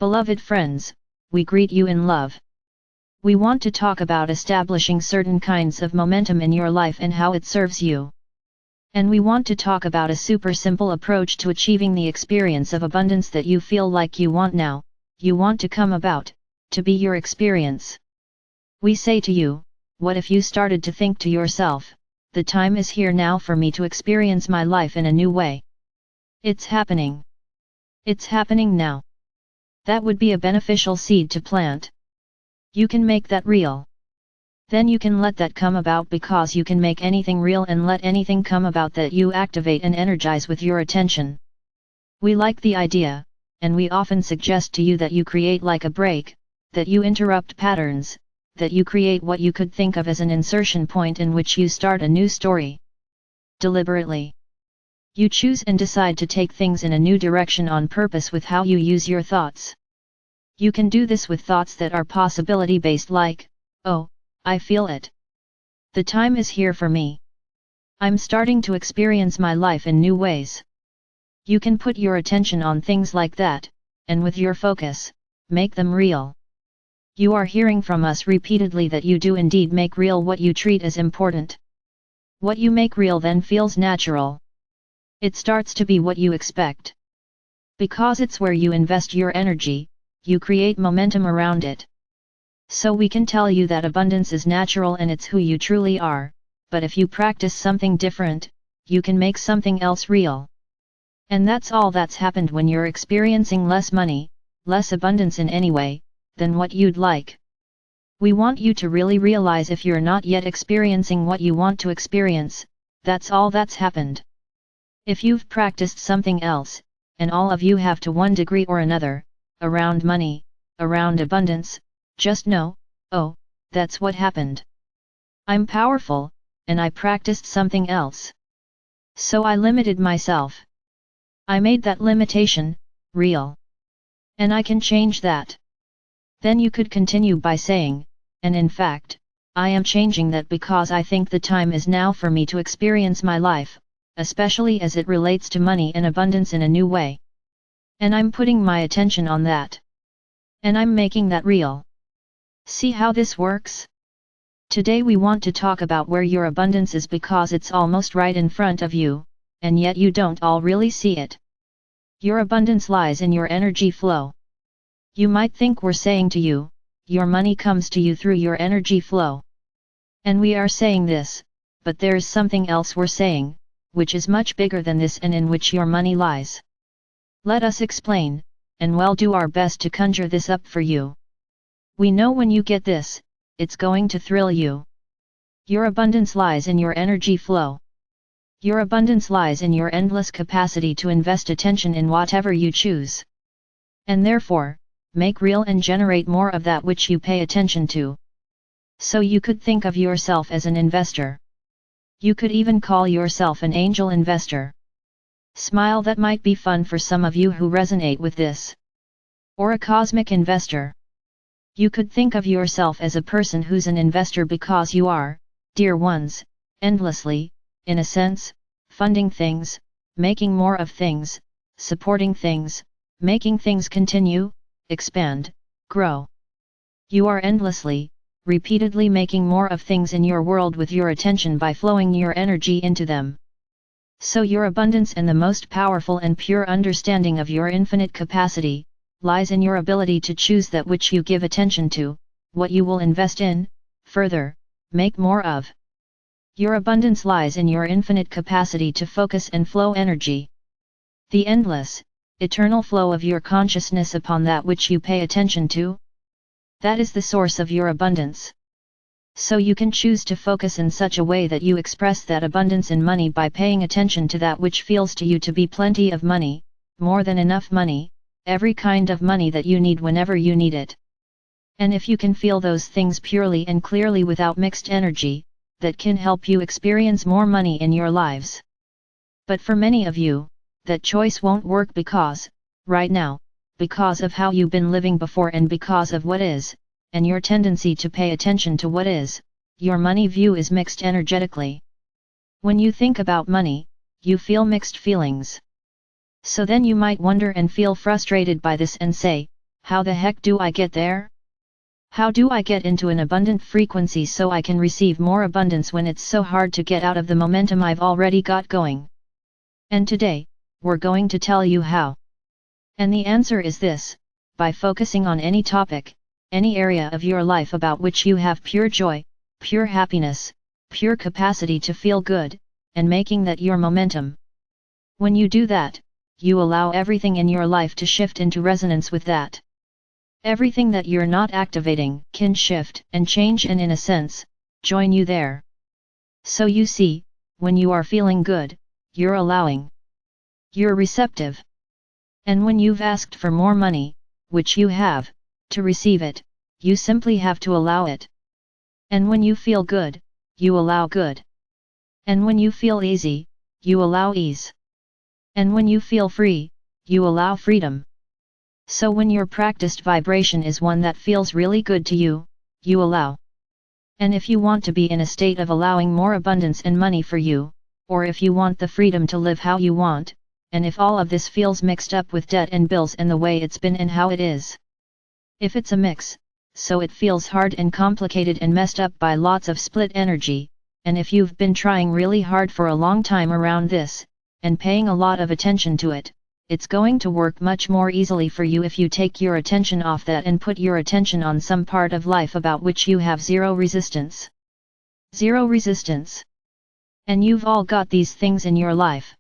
Beloved friends, we greet you in love. We want to talk about establishing certain kinds of momentum in your life and how it serves you. And we want to talk about a super simple approach to achieving the experience of abundance that you feel like you want now, you want to come about, to be your experience. We say to you, what if you started to think to yourself, the time is here now for me to experience my life in a new way. It's happening. It's happening now. That would be a beneficial seed to plant. You can make that real. Then you can let that come about, because you can make anything real and let anything come about that you activate and energize with your attention. We like the idea, and we often suggest to you that you create like a break, that you interrupt patterns, that you create what you could think of as an insertion point in which you start a new story. Deliberately. You choose and decide to take things in a new direction on purpose with how you use your thoughts. You can do this with thoughts that are possibility-based, like, oh, I feel it. The time is here for me. I'm starting to experience my life in new ways. You can put your attention on things like that, and with your focus, make them real. You are hearing from us repeatedly that you do indeed make real what you treat as important. What you make real then feels natural. It starts to be what you expect. Because it's where you invest your energy, you create momentum around it. So we can tell you that abundance is natural and it's who you truly are, but if you practice something different, you can make something else real. And that's all that's happened when you're experiencing less money, less abundance in any way, than what you'd like. We want you to really realize, if you're not yet experiencing what you want to experience, that's all that's happened. If you've practiced something else, and all of you have to one degree or another, around money, around abundance, just know, oh, that's what happened. I'm powerful, and I practiced something else. So I limited myself. I made that limitation real. And I can change that. Then you could continue by saying, and in fact, I am changing that because I think the time is now for me to experience my life, especially as it relates to money and abundance, in a new way. And I'm putting my attention on that. And I'm making that real. See how this works? Today we want to talk about where your abundance is, because it's almost right in front of you, and yet you don't all really see it. Your abundance lies in your energy flow. You might think we're saying to you, your money comes to you through your energy flow. And we are saying this, but there's something else we're saying, which is much bigger than this and in which your money lies. Let us explain, and we'll do our best to conjure this up for you. We know when you get this, it's going to thrill you. Your abundance lies in your energy flow. Your abundance lies in your endless capacity to invest attention in whatever you choose. And therefore, make real and generate more of that which you pay attention to. So you could think of yourself as an investor. You could even call yourself an angel investor. Smile, that might be fun for some of you who resonate with this. Or a cosmic investor. You could think of yourself as a person who's an investor because you are, dear ones, endlessly, in a sense, funding things, making more of things, supporting things, making things continue, expand, grow. You are endlessly, repeatedly making more of things in your world with your attention by flowing your energy into them. So your abundance and the most powerful and pure understanding of your infinite capacity lies in your ability to choose that which you give attention to, what you will invest in, further, make more of. Your abundance lies in your infinite capacity to focus and flow energy. The endless, eternal flow of your consciousness upon that which you pay attention to. That is the source of your abundance. So you can choose to focus in such a way that you express that abundance in money by paying attention to that which feels to you to be plenty of money, more than enough money, every kind of money that you need whenever you need it. And if you can feel those things purely and clearly without mixed energy, that can help you experience more money in your lives. But for many of you, that choice won't work because, right now, because of how you've been living before and because of what is, and your tendency to pay attention to what is, your money view is mixed energetically. When you think about money, you feel mixed feelings. So then you might wonder and feel frustrated by this and say, How the heck do I get there? How do I get into an abundant frequency so I can receive more abundance when it's so hard to get out of the momentum I've already got going? And today, we're going to tell you how. And the answer is this: by focusing on any topic, any area of your life about which you have pure joy, pure happiness, pure capacity to feel good, and making that your momentum. When you do that, you allow everything in your life to shift into resonance with that. Everything that you're not activating can shift and change and, in a sense, join you there. So you see, when you are feeling good, you're allowing. You're receptive. And when you've asked for more money, which you have, to receive it, you simply have to allow it. And when you feel good, you allow good. And when you feel easy, you allow ease. And when you feel free, you allow freedom. So when your practiced vibration is one that feels really good to you, you allow. And if you want to be in a state of allowing more abundance and money for you, or if you want the freedom to live how you want, and if all of this feels mixed up with debt and bills and the way it's been and how it is. If it's a mix, so it feels hard and complicated and messed up by lots of split energy, and if you've been trying really hard for a long time around this, and paying a lot of attention to it, it's going to work much more easily for you if you take your attention off that and put your attention on some part of life about which you have zero resistance. Zero resistance. And you've all got these things in your life.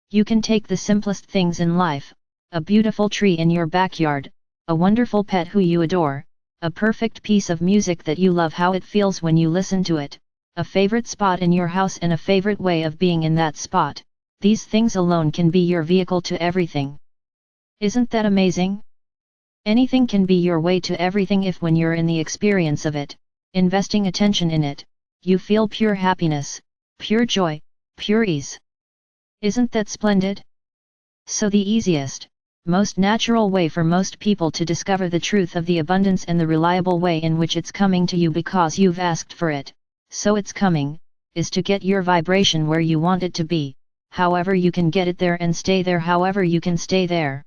You can take the simplest things in life: a beautiful tree in your backyard, a wonderful pet who you adore, a perfect piece of music that you love how it feels when you listen to it, a favorite spot in your house and a favorite way of being in that spot. These things alone can be your vehicle to everything. Isn't that amazing? Anything can be your way to everything if, when you're in the experience of it, investing attention in it, you feel pure happiness, pure joy, pure ease. Isn't that splendid? So the easiest, most natural way for most people to discover the truth of the abundance and the reliable way in which it's coming to you because you've asked for it, so it's coming, is to get your vibration where you want it to be. However you can get it there and stay there, however you can stay there.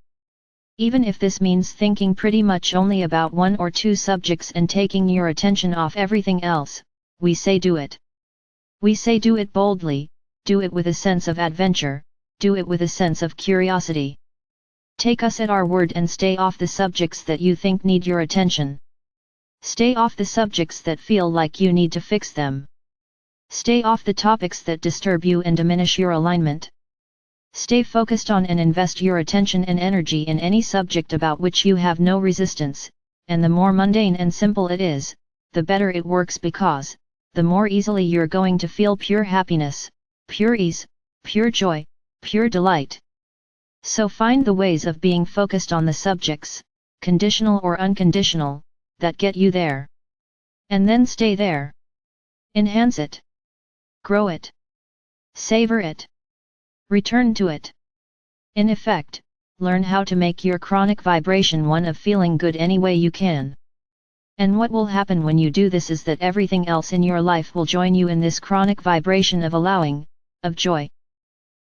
Even if this means thinking pretty much only about one or two subjects and taking your attention off everything else, we say do it. We say do it boldly, do it with a sense of adventure, do it with a sense of curiosity. Take us at our word and stay off the subjects that you think need your attention. Stay off the subjects that feel like you need to fix them. Stay off the topics that disturb you and diminish your alignment. Stay focused on and invest your attention and energy in any subject about which you have no resistance, and the more mundane and simple it is, the better it works because, the more easily you're going to feel pure happiness, pure ease, pure joy, pure delight. So find the ways of being focused on the subjects, conditional or unconditional, that get you there. And then stay there. Enhance it. Grow it. Savor it. Return to it. In effect, learn how to make your chronic vibration one of feeling good any way you can. And what will happen when you do this is that everything else in your life will join you in this chronic vibration of allowing, of joy.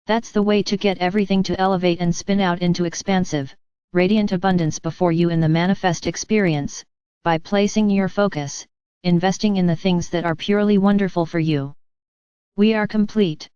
That's the way to get everything to elevate and spin out into expansive, radiant abundance before you in the manifest experience, by placing your focus, investing in the things that are purely wonderful for you. We are complete.